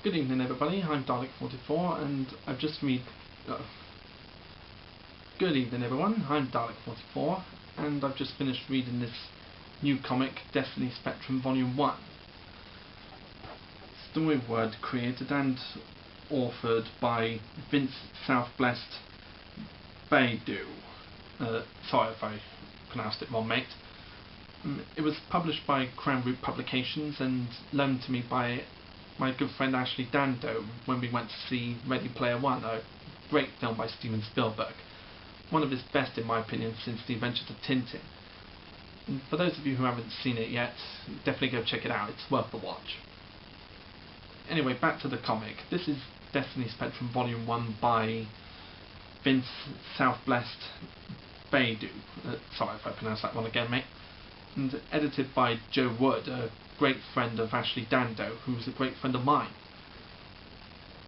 Good evening everybody, I'm Dalek44 and I've just read... Good evening everyone, I'm Dalek44 and I've just finished reading this new comic, Destiny Spectrum Volume 1. Storyboard created and authored by Blessed Baidoo. Sorry if I pronounced it wrong, mate. It was published by Crown Root Publications and loaned to me by my good friend Ashleigh Dando when we went to see Ready Player One, a great film by Steven Spielberg. One of his best in my opinion since The Adventures of Tintin. And for those of you who haven't seen it yet, definitely go check it out, it's worth the watch. Anyway, back to the comic. This is Destiny Spectrum Volume 1 by Blessed Baidoo. Sorry if I pronounced that one again, mate. And edited by Joe Wood, a great friend of Ashleigh Dando, who's a great friend of mine.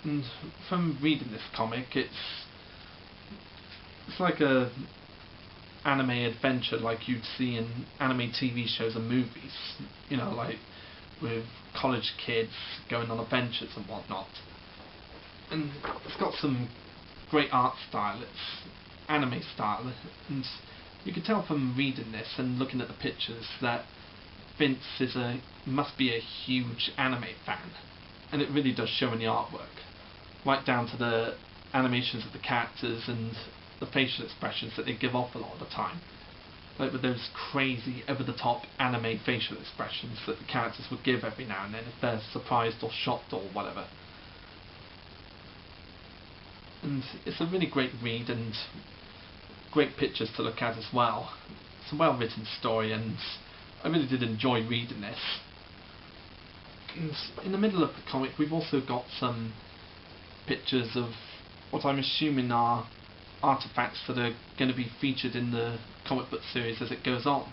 And from reading this comic, it's like a anime adventure like you'd see in anime TV shows and movies. You know, like with college kids going on adventures and whatnot. And it's got some great art style, it's anime style, and you can tell from reading this and looking at the pictures that Vince must be a huge anime fan, and it really does show in the artwork, right down to the animations of the characters and the facial expressions that they give off a lot of the time, like with those crazy over-the-top anime facial expressions that the characters would give every now and then if they're surprised or shocked or whatever. And it's a really great read and great pictures to look at as well. It's a well-written story and I really did enjoy reading this. And in the middle of the comic we've also got some pictures of what I'm assuming are artifacts that are going to be featured in the comic book series as it goes on.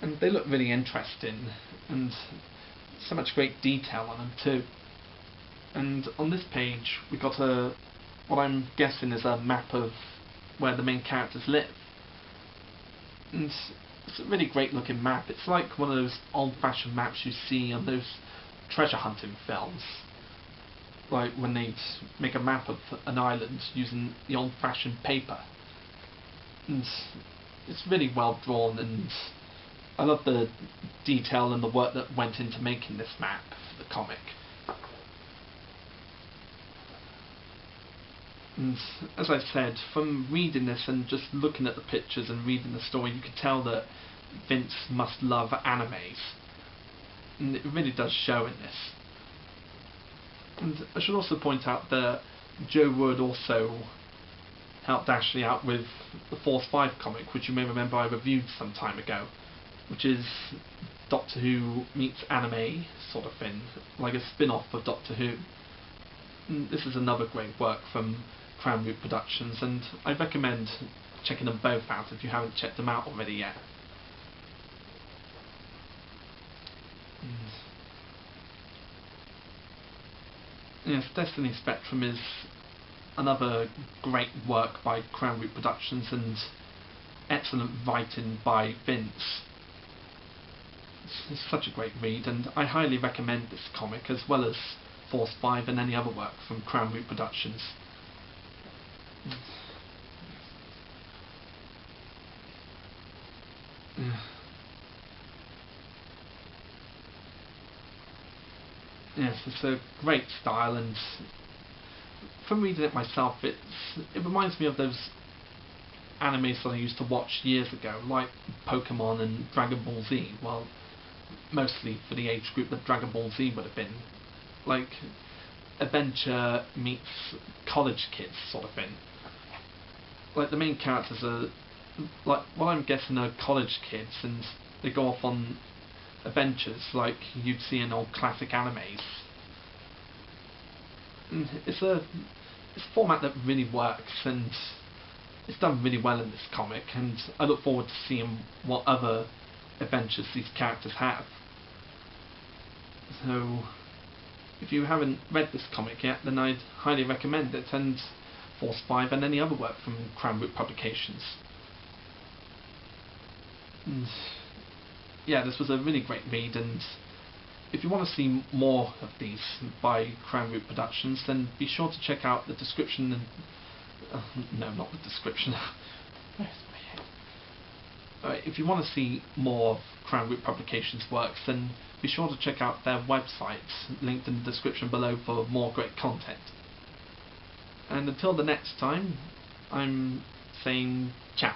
And they look really interesting and so much great detail on them too. And on this page we got what I'm guessing is a map of where the main characters live. And it's a really great looking map. It's like one of those old-fashioned maps you see on those treasure hunting films. Like when they'd make a map of an island using the old-fashioned paper. And it's really well drawn and I love the detail and the work that went into making this map for the comic. And as I said, from reading this and just looking at the pictures and reading the story, you could tell that Vince must love animes. And it really does show in this. And I should also point out that Joe Wood also helped Ashleigh out with the Force 5 comic, which you may remember I reviewed some time ago, which is Doctor Who meets anime sort of thing, like a spin-off of Doctor Who. And this is another great work from Crown Root Productions, and I recommend checking them both out if you haven't checked them out already yet. Yes, Destiny Spectrum is another great work by Crown Root Productions and excellent writing by Vince. It's such a great read and I highly recommend this comic as well as Force 5 and any other work from Crown Root Productions. Yes, it's a great style and from reading it myself it reminds me of those animes that I used to watch years ago, like Pokemon and Dragon Ball Z. Well, mostly for the age group that Dragon Ball Z would have been. Like adventure meets college kids sort of thing. Like the main characters are like what I'm guessing are college kids and they go off on adventures like you'd see in old classic animes. And it's a format that really works and it's done really well in this comic and I look forward to seeing what other adventures these characters have. So if you haven't read this comic yet, then I'd highly recommend it, and Force 5 and any other work from Crown Root Publications. And yeah, this was a really great read, and if you want to see more of these by Crown Root Productions, then be sure to check out the description and no, not the description. Where's my head? If you want to see more of Crown Root Publications' works, then be sure to check out their websites, linked in the description below for more great content. And until the next time, I'm saying ciao.